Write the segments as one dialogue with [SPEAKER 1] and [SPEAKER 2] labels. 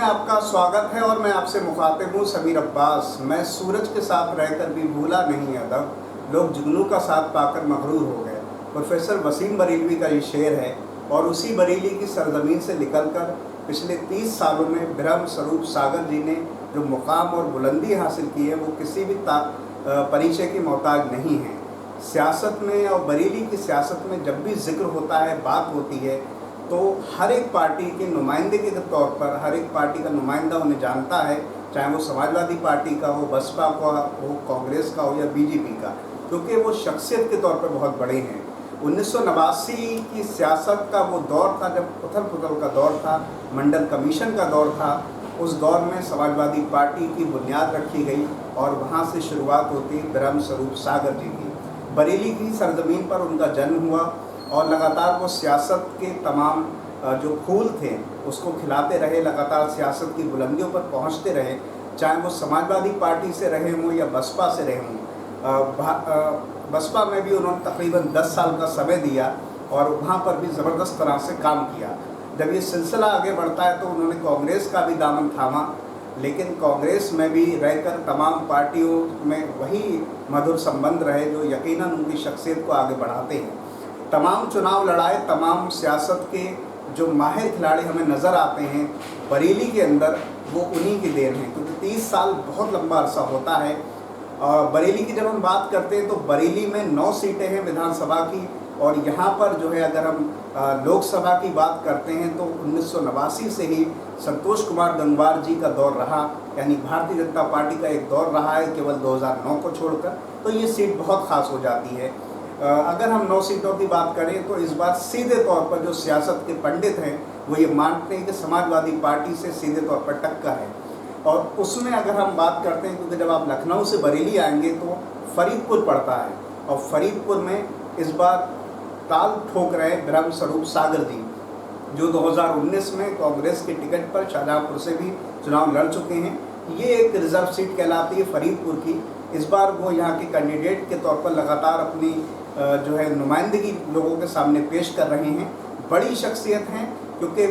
[SPEAKER 1] आपका स्वागत है और मैं आपसे मुखातिब हूँ समीर अब्बास। मैं सूरज के साथ रहकर भी भूला नहीं अदब, लोग जुगनू का साथ पाकर मगरूर हो गए। प्रोफेसर वसीम बरेलवी का ये शेर है और उसी बरेली की सरजमीन से निकलकर पिछले 30 सालों में ब्रह्म स्वरूप सागर जी ने जो मुकाम और बुलंदी हासिल की है वो किसी भी परिचय की मोहताज नहीं है। सियासत में और बरेली की सियासत में जब भी जिक्र होता है, बात होती है, तो हर एक पार्टी के नुमाइंदगी के तौर पर हर एक पार्टी का नुमाइंदा उन्हें जानता है, चाहे वो समाजवादी पार्टी का हो, बसपा का हो, कांग्रेस का हो या बीजेपी का, क्योंकि वो शख्सियत के तौर पर बहुत बड़े हैं। 1989 की सियासत का वो दौर था जब उथल पुथल का दौर था, मंडल कमीशन का दौर था। उस दौर में समाजवादी पार्टी की बुनियाद रखी गई और वहाँ से शुरुआत होती ब्रह्म स्वरूप सागर जी की। बरेली की सरजमीन पर उनका जन्म हुआ और लगातार वो सियासत के तमाम जो फूल थे उसको खिलाते रहे, लगातार सियासत की बुलंदियों पर पहुंचते रहे, चाहे वो समाजवादी पार्टी से रहे हों या बसपा से रहे हों। बसपा में भी उन्होंने तकरीबन 10 साल का समय दिया और वहाँ पर भी ज़बरदस्त तरह से काम किया। जब ये सिलसिला आगे बढ़ता है तो उन्होंने कांग्रेस का भी दामन थामा, लेकिन कांग्रेस में भी रहकर तमाम पार्टियों में वही मधुर संबंध रहे जो यकीनन उनकी शख्सियत को आगे बढ़ाते हैं। तमाम चुनाव लड़ाए, तमाम सियासत के जो माहिर खिलाड़ी हमें नज़र आते हैं बरेली के अंदर, वो उन्हीं की देन है, क्योंकि 30 साल बहुत लंबा अरसा होता है। बरेली की जब हम बात करते हैं तो बरेली में 9 सीटें हैं विधानसभा की, और यहाँ पर जो है अगर हम लोकसभा की बात करते हैं तो 1989 से ही संतोष कुमार गंगवार जी का दौर रहा, यानी भारतीय जनता पार्टी का एक दौर रहा है केवल 2009 को छोड़कर, तो ये सीट बहुत ख़ास हो जाती है। अगर हम 9 सीटों की बात करें तो इस बार सीधे तौर पर जो सियासत के पंडित हैं वो ये मानते हैं कि समाजवादी पार्टी से सीधे तौर पर टक्कर है। और उसमें अगर हम बात करते हैं, क्योंकि जब आप लखनऊ से बरेली आएंगे तो फरीदपुर पड़ता है, और फरीदपुर में इस बार ताल ठोक रहे ब्रह्म स्वरूप सागर जी, जो 2019 में कांग्रेस के टिकट पर शाहजहाँपुर से भी चुनाव लड़ चुके हैं। ये एक रिजर्व सीट कहलाती है फरीदपुर की। इस बार वो यहाँ के कैंडिडेट के तौर पर लगातार अपनी जो है नुमाइंदगी लोगों के सामने पेश कर रहे हैं। बड़ी शख्सियत हैं, क्योंकि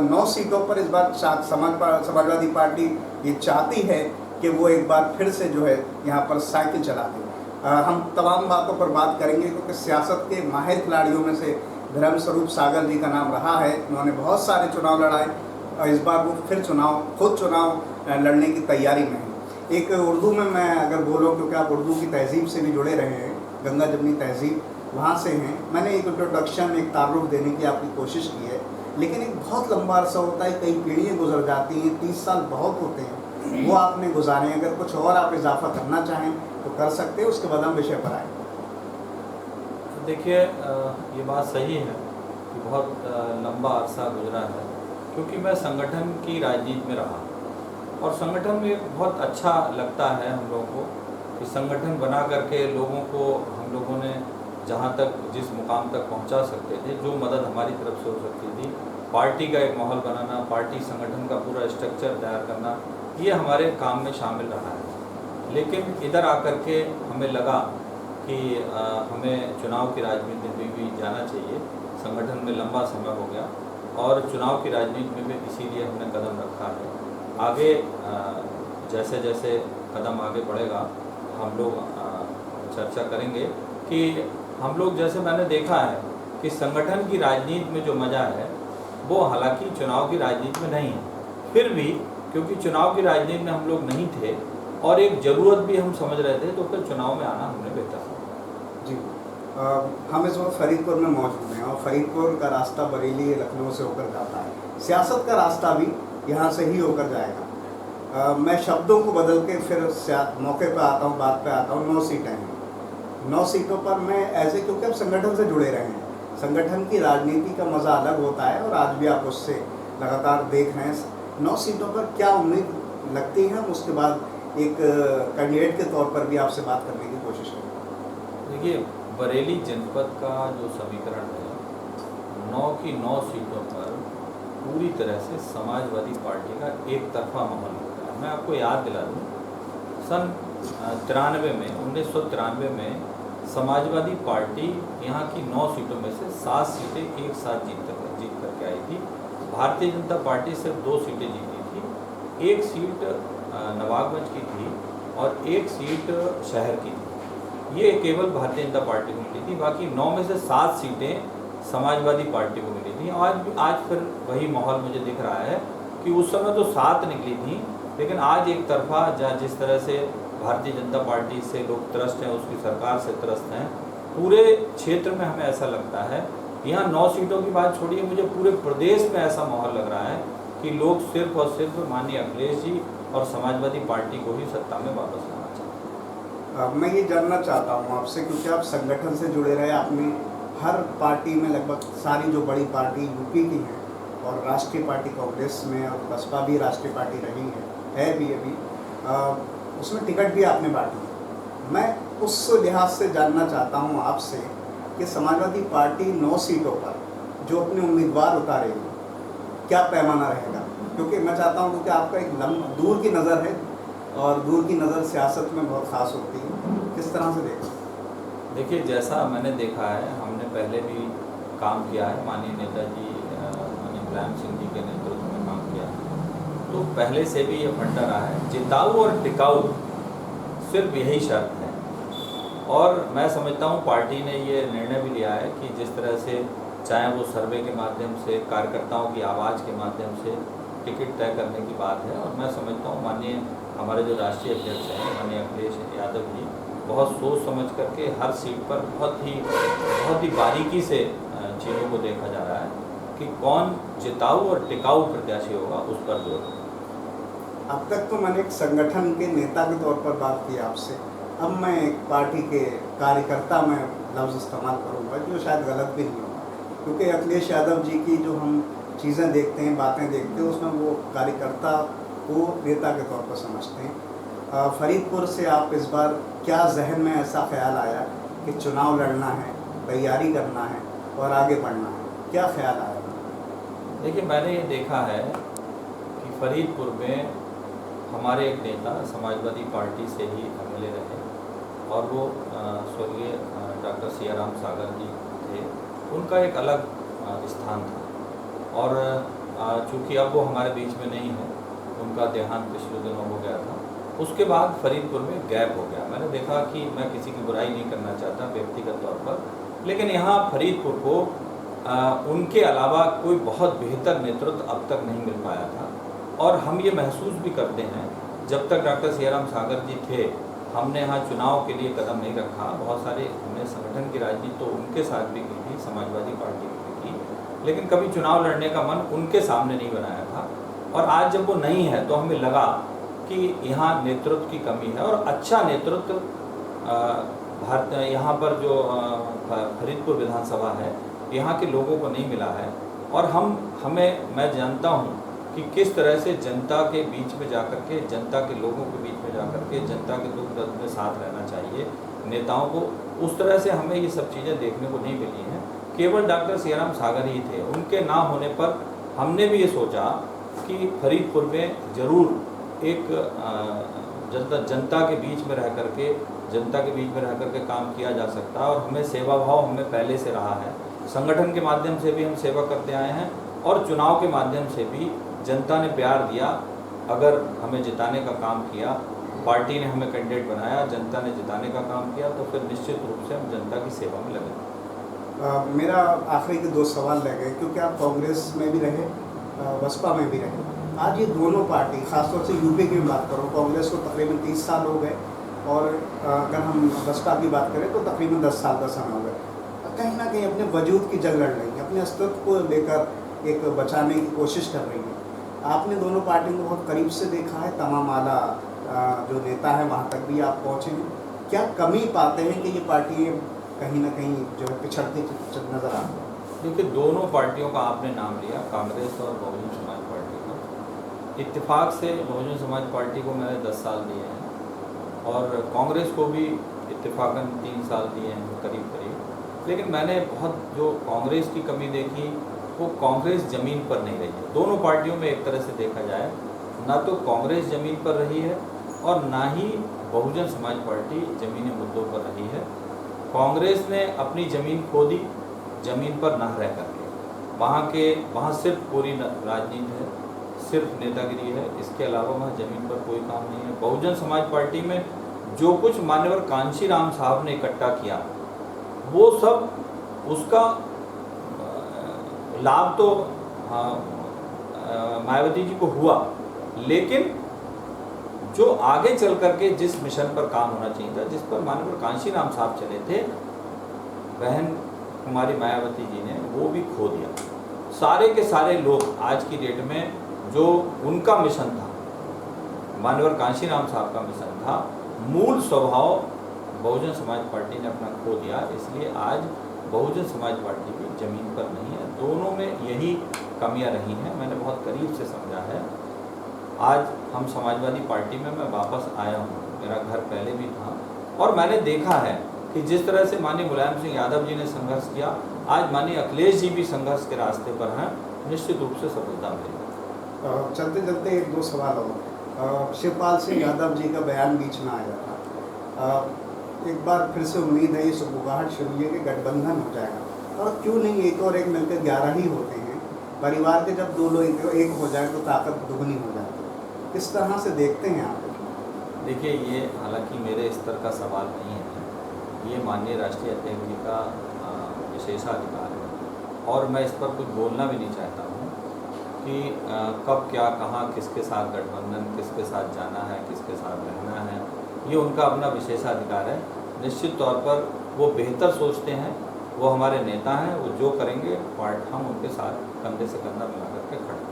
[SPEAKER 1] 9 सीटों पर इस बार समाजवादी पार्टी ये चाहती है कि वो एक बार फिर से जो है यहाँ पर साइकिल चला दें। हम तमाम बातों पर बात करेंगे, क्योंकि सियासत के माहिर खिलाड़ियों में से ब्रह्म स्वरूप सागर जी का नाम रहा है। उन्होंने बहुत सारे चुनाव लड़ाए और इस बार वो फिर खुद चुनाव लड़ने की तैयारी में है। एक उर्दू में मैं अगर बोलूँ, क्योंकि आप उर्दू की तहजीब से भी जुड़े रहे हैं, गंगा जमनी तहजीब वहाँ से हैं, मैंने एक इंट्रोडक्शन, एक तारुफ देने की आपकी कोशिश की है, लेकिन एक बहुत लंबा अरसा होता है, कई पीढ़ियाँ गुजर जाती हैं, 30 साल बहुत होते हैं, वो आपने गुजारे। अगर कुछ और आप इजाफा करना चाहें तो कर सकते हैं, उसके बाद हम विषय पर आए।
[SPEAKER 2] देखिए, ये बात सही है कि बहुत लंबा अरसा गुजरा है, क्योंकि मैं संगठन की राजनीति में रहा और संगठन में बहुत अच्छा लगता है हम लोगों को कि संगठन बना करके लोगों को हम लोगों ने जहाँ तक जिस मुकाम तक पहुँचा सकते थे, जो मदद हमारी तरफ से हो सकती थी, पार्टी का एक माहौल बनाना, पार्टी संगठन का पूरा स्ट्रक्चर तैयार करना, ये हमारे काम में शामिल रहा है। लेकिन इधर आकर के हमें लगा कि हमें चुनाव की राजनीति में भी जाना चाहिए। संगठन में लंबा समय हो गया और चुनाव की राजनीति में भी इसीलिए हमने कदम रखा है। आगे जैसे जैसे कदम आगे बढ़ेगा हम लोग चर्चा करेंगे कि हम लोग, जैसे मैंने देखा है कि संगठन की राजनीति में जो मज़ा है वो हालांकि चुनाव की राजनीति में नहीं है, फिर भी क्योंकि चुनाव की राजनीति में हम लोग नहीं थे और एक ज़रूरत भी हम समझ रहे थे, तो फिर चुनाव में आना हमने बेहतर समझा।
[SPEAKER 1] जी, हम इस वक्त फरीदपुर में मौजूद हैं और फरीदपुर का रास्ता बरेली लखनऊ से होकर जाता है। सियासत का रास्ता भी यहाँ से ही होकर जाएगा। मैं शब्दों को बदल के फिर मौके पर आता हूँ, बात पे आता हूँ। 9 सीटें हैं, 9 सीटों पर मैं ऐसे, क्योंकि अब संगठन से जुड़े रहे हैं, संगठन की राजनीति का मज़ा अलग होता है और आज भी आप उससे लगातार देख रहे हैं। 9 सीटों पर क्या उम्मीद लगती है, हम उसके बाद एक कैंडिडेट के तौर पर भी आपसे बात करने की कोशिश करेंगे।
[SPEAKER 2] देखिए, बरेली जनपद का जो समीकरण है, 9 की 9 सीटों पर पूरी तरह से समाजवादी पार्टी का एक तरफा माहौल होता है। मैं आपको याद दिला दूँ, सन 1993 में समाजवादी पार्टी यहाँ की 9 सीटों में से 7 सीटें एक साथ जीत करके आई थी। भारतीय जनता पार्टी सिर्फ 2 सीटें जीती थी एक सीट नवाबगंज की थी और एक सीट शहर की थी। ये केवल भारतीय जनता पार्टी को मिली थी, बाकी 9 में से 7 सीटें समाजवादी पार्टी को मिली थी। आज फिर वही माहौल मुझे दिख रहा है कि उस समय तो 7 निकली थी, लेकिन आज एक तरफा जिस तरह से भारतीय जनता पार्टी से लोग त्रस्त हैं, उसकी सरकार से त्रस्त हैं, पूरे क्षेत्र में हमें ऐसा लगता है, यहाँ 9 सीटों की बात छोड़िए, मुझे पूरे प्रदेश में ऐसा माहौल लग रहा है कि लोग सिर्फ और सिर्फ माननीय अखिलेश जी और समाजवादी पार्टी को ही सत्ता में वापस लाना चाहते हैं।
[SPEAKER 1] मैं ये जानना चाहता हूँ आपसे, क्योंकि आप संगठन से जुड़े रहे, आपने हर पार्टी में लगभग सारी जो बड़ी पार्टी यूपी की हैं और राष्ट्रीय पार्टी कांग्रेस में, और बसपा भी राष्ट्रीय पार्टी रही है भी अभी, उसमें टिकट भी आपने बांटी। मैं उस लिहाज से जानना चाहता हूँ आपसे कि समाजवादी पार्टी 9 सीटों पर जो अपने उम्मीदवार उतारेगी, क्या पैमाना रहेगा? क्योंकि मैं चाहता हूँ, क्योंकि आपका एक दूर की नज़र है और दूर की नज़र सियासत में बहुत ख़ास होती है, किस तरह से देखा?
[SPEAKER 2] देखिए, जैसा मैंने देखा है, हमने पहले भी काम किया है, माननीय नेताजी माननीय मुलायम सिंह जी के नेतृत्व में काम किया है, तो पहले से भी ये फंडा रहा है, जिताऊ और टिकाऊ सिर्फ यही शर्त है। और मैं समझता हूँ पार्टी ने ये निर्णय भी लिया है कि जिस तरह से चाहे वो सर्वे के माध्यम से, कार्यकर्ताओं की आवाज़ के माध्यम से टिकट तय करने की बात है, और मैं समझता हूँ माननीय हमारे जो राष्ट्रीय अध्यक्ष हैं माननीय अखिलेश यादव जी, बहुत सोच समझ करके हर सीट पर बहुत ही बारीकी से चीज़ों को देखा जा रहा है कि कौन जिताऊ और टिकाऊ प्रत्याशी होगा, उस पर जोर है।
[SPEAKER 1] अब तक तो मैंने एक संगठन के नेता के तौर पर बात की आपसे, अब मैं एक पार्टी के कार्यकर्ता में लफ्ज़ इस्तेमाल करूँगा, जो शायद गलत भी नहीं होगा, क्योंकि अखिलेश यादव जी की जो हम चीज़ें देखते हैं, बातें देखते हैं, उसमें वो कार्यकर्ता को नेता के तौर पर समझते हैं। फरीदपुर से आप इस बार क्या जहन में ऐसा ख्याल आया कि चुनाव लड़ना है, तैयारी करना है और आगे बढ़ना है, क्या ख्याल आया?
[SPEAKER 2] देखिए, मैंने ये देखा है कि फरीदपुर में हमारे एक नेता समाजवादी पार्टी से ही एमएलए रहे, और वो स्वर्गीय डॉक्टर सियाराम सागर जी थे। उनका एक अलग स्थान था, और चूँकि अब वो हमारे बीच में नहीं है, उनका देहांत पिछले दिनों हो गया था, उसके बाद फरीदपुर में गैप हो गया। मैंने देखा कि मैं किसी की बुराई नहीं करना चाहता व्यक्तिगत तौर पर, लेकिन यहाँ फरीदपुर को उनके अलावा कोई बहुत बेहतर नेतृत्व अब तक नहीं मिल पाया था। और हम ये महसूस भी करते हैं, जब तक डॉक्टर सियाराम सागर जी थे, हमने यहाँ चुनाव के लिए कदम नहीं रखा। बहुत सारे हमने संगठन की राजनीति तो उनके साथ भी की थी, समाजवादी पार्टी की भी की, लेकिन कभी चुनाव लड़ने का मन उनके सामने नहीं बनाया था। और आज जब वो नहीं है, तो हमें लगा कि यहाँ नेतृत्व की कमी है, और अच्छा नेतृत्व यहाँ पर जो फरीदपुर विधानसभा है, यहाँ के लोगों को नहीं मिला है। और मैं जानता हूँ कि किस तरह से जनता के बीच में जाकर के, जनता के लोगों के बीच में जाकर के, जनता के दुख दर्द में साथ रहना चाहिए नेताओं को। उस तरह से हमें ये सब चीज़ें देखने को नहीं मिली हैं। केवल डॉक्टर सियाराम सागर ही थे। उनके ना होने पर हमने भी ये सोचा कि फरीदपुर में ज़रूर एक जनता के बीच में रह करके काम किया जा सकता है। और हमें सेवा भाव हमें पहले से रहा है, संगठन के माध्यम से भी हम सेवा करते आए हैं, और चुनाव के माध्यम से भी जनता ने प्यार दिया। अगर हमें जिताने का काम किया, पार्टी ने हमें कैंडिडेट बनाया, जनता ने जिताने का काम किया, तो फिर निश्चित रूप से हम जनता की सेवा में लगे।
[SPEAKER 1] मेरा आखिरी के 2 सवाल रह गए, क्योंकि आप कांग्रेस में भी रहे, बसपा में भी रहे। आज ये दोनों पार्टी, खासतौर से यूपी की बात करूँ, कांग्रेस को तकरीबन 30 साल हो गए, और अगर हम बसपा की बात करें तो तकरीबन 10 साल का समय हो गया। कहीं ना कहीं अपने वजूद की जंग लड़ रही है, अपने अस्तित्व को लेकर एक बचाने की कोशिश कर रही है। आपने दोनों पार्टियों को बहुत करीब से देखा है, तमाम आला जो नेता है वहाँ तक भी आप पहुँचे हैं। क्या कमी पाते हैं कि ये पार्टियाँ कहीं ना कहीं जो है पिछड़ती नज़र आती हैं?
[SPEAKER 2] देखिए, दोनों पार्टियों का आपने नाम लिया, कांग्रेस और बहुजन समाज पार्टी का। इत्तेफाक से बहुजन समाज पार्टी को मैंने 10 साल दिए हैं, और कांग्रेस को भी इत्तेफाकन 3 साल दिए हैं करीब। लेकिन मैंने बहुत जो कांग्रेस की कमी देखी, वो कांग्रेस ज़मीन पर नहीं रही है। दोनों पार्टियों में एक तरह से देखा जाए, ना तो कांग्रेस ज़मीन पर रही है, और ना ही बहुजन समाज पार्टी ज़मीनी मुद्दों पर रही है। कांग्रेस ने अपनी ज़मीन खो दी, ज़मीन पर ना रह करके। वहाँ सिर्फ पूरी राजनीति है, सिर्फ नेतागिरी है, इसके अलावा वहाँ ज़मीन पर कोई काम नहीं है। बहुजन समाज पार्टी में जो कुछ मान्यवर कांशीराम साहब ने इकट्ठा किया, वो सब उसका लाभ तो मायावती जी को हुआ, लेकिन जो आगे चल करके जिस मिशन पर काम होना चाहिए था, जिस पर माननीय कांशीराम साहब चले थे, बहन कुमारी मायावती जी ने वो भी खो दिया। सारे के सारे लोग आज की डेट में जो उनका मिशन था, माननीय कांशीराम साहब का मिशन था, मूल स्वभाव बहुजन समाज पार्टी ने अपना खो दिया। इसलिए आज बहुजन समाज पार्टी भी जमीन पर नहीं है। दोनों में यही कमियां रही हैं, मैंने बहुत करीब से समझा है। आज हम समाजवादी पार्टी में मैं वापस आया हूँ, मेरा घर पहले भी था, और मैंने देखा है कि जिस तरह से माननीय मुलायम सिंह यादव जी ने संघर्ष किया, आज माननीय अखिलेश जी भी संघर्ष के रास्ते पर हैं, निश्चित रूप से सफलता मिलेगी।
[SPEAKER 1] चलते चलते एक दो सवाल और, शिवपाल सिंह यादव जी का बयान बीच में आया था, एक बार फिर से उम्मीद है ये सुगबुगाहट शुरू है कि गठबंधन हो जाएगा, और क्यों नहीं एक और एक मिलकर 11 ही होते हैं। परिवार के जब दो लोग एक हो जाए तो ताकत दुगनी हो जाती है। किस तरह से देखते हैं आप?
[SPEAKER 2] देखिए, ये हालांकि मेरे स्तर का सवाल नहीं है, ये माननीय राष्ट्रीय अध्यक्ष जी का विशेषाधिकार है, और मैं इस पर कुछ बोलना भी नहीं चाहता हूँ कि कब क्या कहाँ किसके साथ गठबंधन, किसके साथ जाना है, किसके साथ रहना है, ये उनका अपना विशेषाधिकार है। निश्चित तौर पर वो बेहतर सोचते हैं, वो हमारे नेता हैं, वो जो करेंगे हम उनके साथ कंधे से कंधा मिला करके खड़े।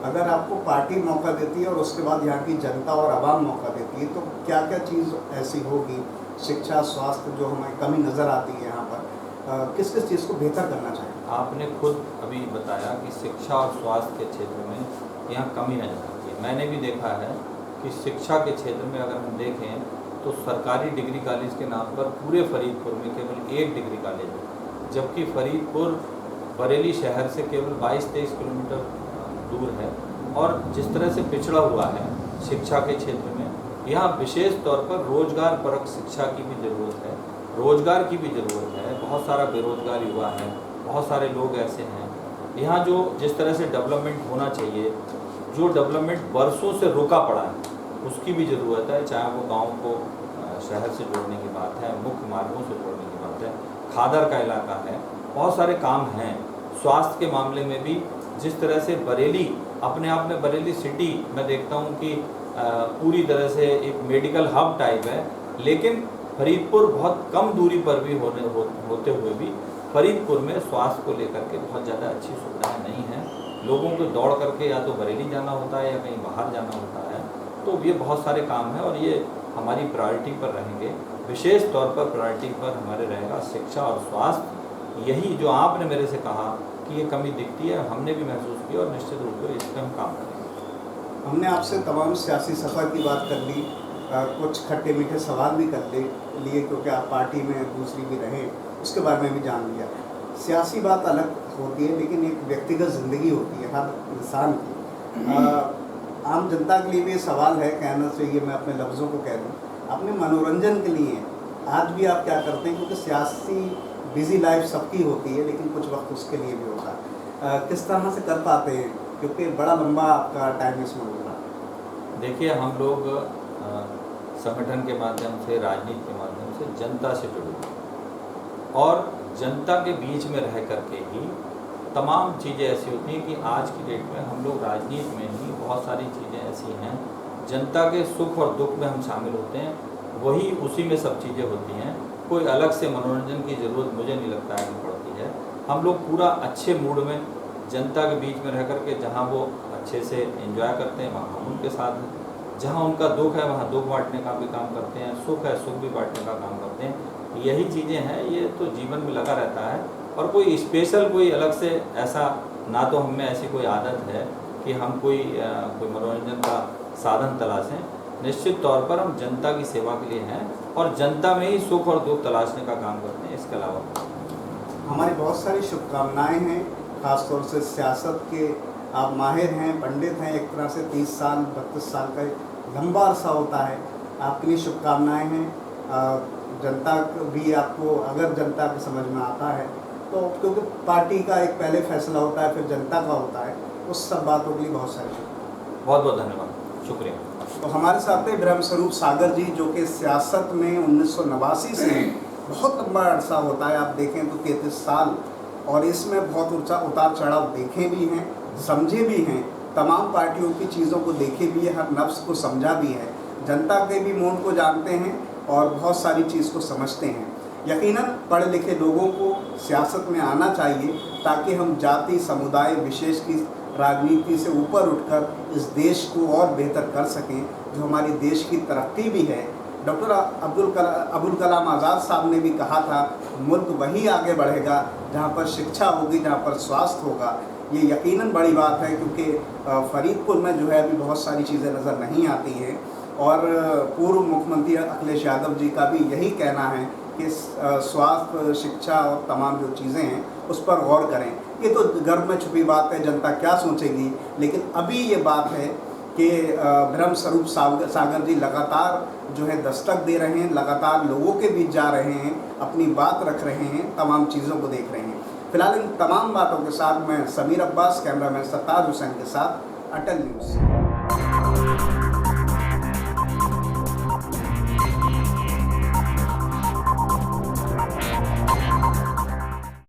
[SPEAKER 1] अगर आपको पार्टी मौका देती है और उसके बाद यहाँ की जनता और आवाम मौका देती है, तो क्या क्या चीज़ ऐसी होगी, शिक्षा, स्वास्थ्य, जो हमें कमी नज़र आती है यहाँ पर, किस किस चीज़ को बेहतर करना चाहिए?
[SPEAKER 2] आपने खुद अभी बताया कि शिक्षा और स्वास्थ्य के क्षेत्र में यहाँ कमी नजर आती है। मैंने भी देखा है कि शिक्षा के क्षेत्र में अगर हम देखें तो सरकारी डिग्री कॉलेज के नाम पर पूरे फरीदपुर में केवल एक डिग्री कॉलेज है, जबकि फरीदपुर बरेली शहर से केवल 22-23 किलोमीटर दूर है, और जिस तरह से पिछड़ा हुआ है शिक्षा के क्षेत्र में, यहाँ विशेष तौर पर रोजगार परक शिक्षा की भी ज़रूरत है, रोजगार की भी ज़रूरत है। बहुत सारा बेरोजगार युवा है, बहुत सारे लोग ऐसे हैं। यहाँ जो जिस तरह से डेवलपमेंट होना चाहिए, जो डेवलपमेंट बरसों से रुका पड़ा है, उसकी भी ज़रूरत है। चाहे वो गाँव को शहर से जोड़ने की बात है, मुख्य मार्गों से जोड़ने की बात है, खादर का इलाका है, बहुत सारे काम हैं। स्वास्थ्य के मामले में भी जिस तरह से बरेली अपने आप में, बरेली सिटी मैं देखता हूँ कि पूरी तरह से एक मेडिकल हब टाइप है, लेकिन फरीदपुर बहुत कम दूरी पर भी होते हुए भी फरीदपुर में स्वास्थ्य को लेकर के बहुत ज़्यादा अच्छी सुविधाएं नहीं हैं। लोगों को दौड़ करके या तो बरेली जाना होता है या कहीं बाहर जाना होता है। तो ये बहुत सारे काम हैं और ये हमारी प्रायोरिटी पर रहेंगे। विशेष तौर पर प्रायोरिटी पर हमारे रहेगा शिक्षा और स्वास्थ्य। यही जो आपने मेरे से कहा कि ये कमी दिखती है, हमने भी महसूस की और निश्चित रूप से इस पर हम काम करेंगे।
[SPEAKER 1] हमने आपसे तमाम सियासी सफ़र की बात कर ली, कुछ खट्टे मीठे सवाल भी कर लिए, क्योंकि आप पार्टी में दूसरी भी रहे, उसके बारे में भी जान लिया। सियासी बात अलग होती है, लेकिन एक व्यक्तिगत ज़िंदगी होती है हर इंसान की। आम जनता के लिए भी ये सवाल है, कहना चाहिए, मैं अपने लफ्ज़ों को कह दूँ, अपने मनोरंजन के लिए आज भी आप क्या करते हैं? क्योंकि सियासी बिज़ी लाइफ सबकी होती है, लेकिन कुछ वक्त उसके लिए भी होता है। किस तरह से कर पाते हैं, क्योंकि बड़ा लंबा आपका टाइम इसमें होगा?
[SPEAKER 2] देखिए, हम लोग संगठन के माध्यम से, राजनीति के माध्यम से जनता से जुड़े और जनता के बीच में रह करके ही तमाम चीज़ें ऐसी होती हैं कि आज की डेट में हम लोग राजनीति में ही बहुत सारी चीज़ें ऐसी हैं, जनता के सुख और दुख में हम शामिल होते हैं, वही उसी में सब चीज़ें होती हैं। कोई अलग से मनोरंजन की ज़रूरत मुझे नहीं लगता है कि पड़ती है। हम लोग पूरा अच्छे मूड में जनता के बीच में रह कर के जहाँ वो अच्छे से एंजॉय करते हैं, वहाँ हम उनके साथ हैं। जहाँ उनका दुख है वहाँ दुख बांटने का भी काम करते हैं, सुख है सुख भी बांटने का काम करते हैं। यही चीज़ें हैं, ये तो जीवन में लगा रहता है। और कोई स्पेशल, कोई अलग से ऐसा ना तो हम में ऐसी कोई आदत है कि हम कोई मनोरंजन का साधन तलाशें। निश्चित तौर पर हम जनता की सेवा के लिए हैं और जनता में ही सुख और दुख तलाशने का काम करते हैं। इसके अलावा
[SPEAKER 1] हमारी बहुत सारी शुभकामनाएं हैं, ख़ासतौर से सियासत के आप माहिर हैं, पंडित हैं, एक तरह से 30 साल 32 साल का लंबा अरसा होता है। आपके लिए शुभकामनाएं हैं। जनता भी आपको, अगर जनता के समझ में आता है तो, क्योंकि पार्टी का एक पहले फैसला होता है, फिर जनता का होता है, उस सब बातों के लिए बहुत सारे शुक्रिया।
[SPEAKER 2] बहुत बहुत धन्यवाद, शुक्रिया।
[SPEAKER 1] तो हमारे साथ थे ब्रह्मस्वरूप सागर जी, जो कि सियासत में 1989 से बहुत लंबा अरसा होता है, आप देखें तो 33 साल, और इसमें बहुत उतार चढ़ाव देखे भी हैं, समझे भी हैं, तमाम पार्टियों की चीज़ों को देखे भी है, हर नफ्स को समझा भी है, जनता के भी मूड को जानते हैं और बहुत सारी चीज़ को समझते हैं। यकीनन पढ़े लिखे लोगों को सियासत में आना चाहिए ताकि हम जाति समुदाय विशेष की राजनीति से ऊपर उठकर इस देश को और बेहतर कर सकें, जो हमारी देश की तरक्की भी है। डॉक्टर अब्दुल कलाम आज़ाद साहब ने भी कहा था, मुल्क वही आगे बढ़ेगा जहाँ पर शिक्षा होगी, जहाँ पर स्वास्थ्य होगा। ये यकीनन बड़ी बात है, क्योंकि फरीदपुर में जो है अभी बहुत सारी चीज़ें नज़र नहीं आती हैं, और पूर्व मुख्यमंत्री अखिलेश यादव जी का भी यही कहना है कि स्वास्थ्य, शिक्षा और तमाम जो चीज़ें हैं उस पर गौर करें। ये तो गर्भ में छुपी बात है, जनता क्या सोचेगी, लेकिन अभी ये बात है कि ब्रह्मस्वरूप सागर जी लगातार जो है दस्तक दे रहे हैं, लगातार लोगों के बीच जा रहे हैं, अपनी बात रख रहे हैं, तमाम चीज़ों को देख रहे हैं। फिलहाल इन तमाम बातों के साथ मैं समीर अब्बास, कैमरामैन सरताज हुसैन के साथ, अटल न्यूज़।